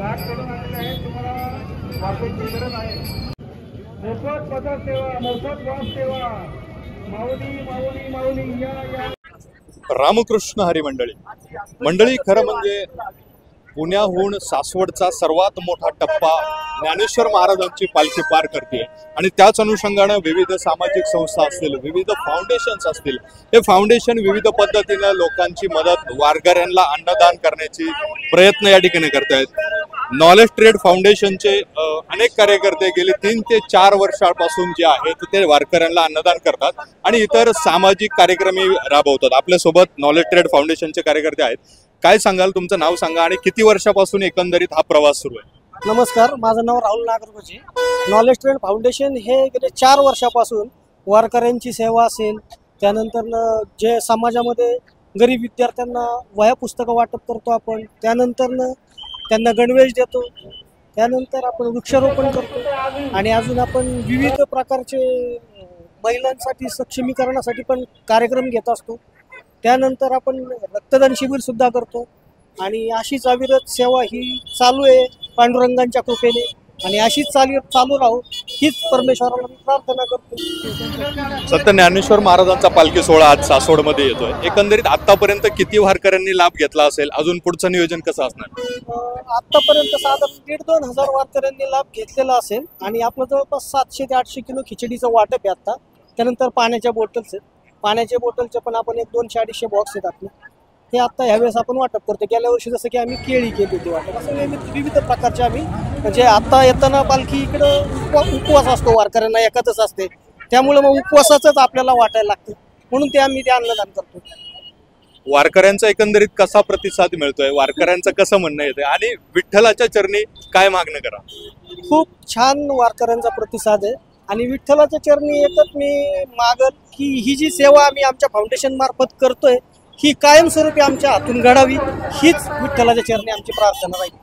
कडून आलेले आहे, तुम्हाला वापरची गरज आहे। मोफत पदर सेवा, मोफत वास सेवा, माऊली माऊली माऊली या। रामकृष्ण हरी मंडळी खरं म्हणजे पुण्याहून सासवडचा सर्वात मोठा टप्पा ज्ञानेश्वर महाराजांची पालखी पार करते आणि त्याच अनुषंगाने विविध सामाजिक संस्था असतील, विविध फाउंडेशन्स असतील, हे फाउंडेशन विविध पद्धतीने लोकांची मदत, वारकऱ्यांना अन्नदान करण्याची प्रयत्न या ठिकाणी करतायत। नॉलेज ट्रेड फाउंडेशनचे अनेक कार्यकर्ते गेली 3 ते 4 वर्षांपासून जे आहेत ते वारकऱ्यांना अन्नदान करतात आणि इतर सामाजिक कार्यक्रमही राबवतात। आपल्यासोबत नॉलेज ट्रेड फाउंडेशनचे कार्यकर्ते आहेत। काय सांगाल, तुमचं नाव सांगा आणि किती वर्षापासून एकंदरीत हा प्रवास सुरू आहे? नमस्कार, माझं नाव Rahul Nagargoje. Knowledge trade foundation हे गेले 4 वर्षापासून वारकऱ्यांची सेवा असेल, त्यानंतर जे समाजामध्ये गरीब विद्यार्थ्यांना वह्या पुस्तकं वाटप करतो आपण, त्यानंतर त्यांना गणवेश देतो, त्यानंतर आपण वृक्षारोपण करतो आणि अजून आपण विविध प्रकारचे महिलांसाठी सक्षमीकरणासाठी पण कार्यक्रम घेत असतो। त्यानंतर आपण रक्तदान शिबिर सुद्धा करतो आणि अशीच अविरत सेवा ही चालू आहे पांडुरंगांच्या कृपेने आणि अशीच चालू राहू हीच परमेश्वराला मी प्रार्थना करतो। संत ज्ञानेश्वर महाराजांचा पालखी सोहळा आज सासवडमध्ये येतोय। एकंदरीत आतापर्यंत किती वारकऱ्यांनी लाभ घेतला असेल? अजून पुढचं नियोजन कसं असणार? आतापर्यंत साधारण 1,500 हजार वारकऱ्यांनी लाभ घेतलेला असेल आणि आपलं जवळपास 700 ते 800 किलो खिचडीचं वाटप आहे आता। त्यानंतर पाण्याच्या बॉटल्स आहेत, पाण्याच्या बॉटलचे पण आपण एक 200-250 बॉक्स आहेत आपले, हे आता ह्यावेळेस आपण वाटप करतो। गेल्या वर्षी जसं की आम्ही केळी केली होती वाटप, असं विविध प्रकारचे आम्ही म्हणजे आता येताना पालखी इकडं उपवास असतो, वारकऱ्यांना एकादश असते, त्यामुळे मग उपवासाचंच आपल्याला वाटायला लागतं, म्हणून ते आम्ही ते अन्नदान करतो। वारकऱ्यांचा एकंदरीत कसा प्रतिसाद मिळतोय? वारकऱ्यांचं कसं म्हणणं येतंय आणि विठ्ठलाच्या चरणी काय मागणं करा? खूप छान वारकऱ्यांचा प्रतिसाद आहे आणि विठ्ठलाच्या चरणी एकच मी मागल की ही जी सेवा आम्ही आमच्या फाउंडेशन मार्फत करतोय ही कायमस्वरूपी आमच्या हातून घडावी, हीच विठ्ठलाच्या चरणी आमची प्रार्थना राहील।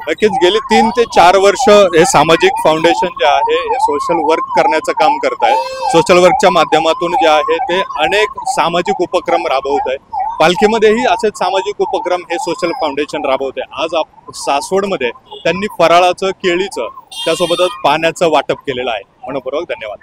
नक्कीच गेली 3 ते 4 वर्ष हे सामाजिक फाउंडेशन जे आहे हे सोशल वर्क करण्याचं काम करत आहे। सोशल वर्कच्या माध्यमातून जे आहे ते अनेक सामाजिक उपक्रम राबवत आहे। पालखीमध्येही असेच सामाजिक उपक्रम हे सोशल फाउंडेशन राबवते। आज सासवडमध्ये त्यांनी फराळाचं, केळीचं, त्यासोबतच पाण्याचं वाटप केलेलं आहे। मनपूर्वक धन्यवाद।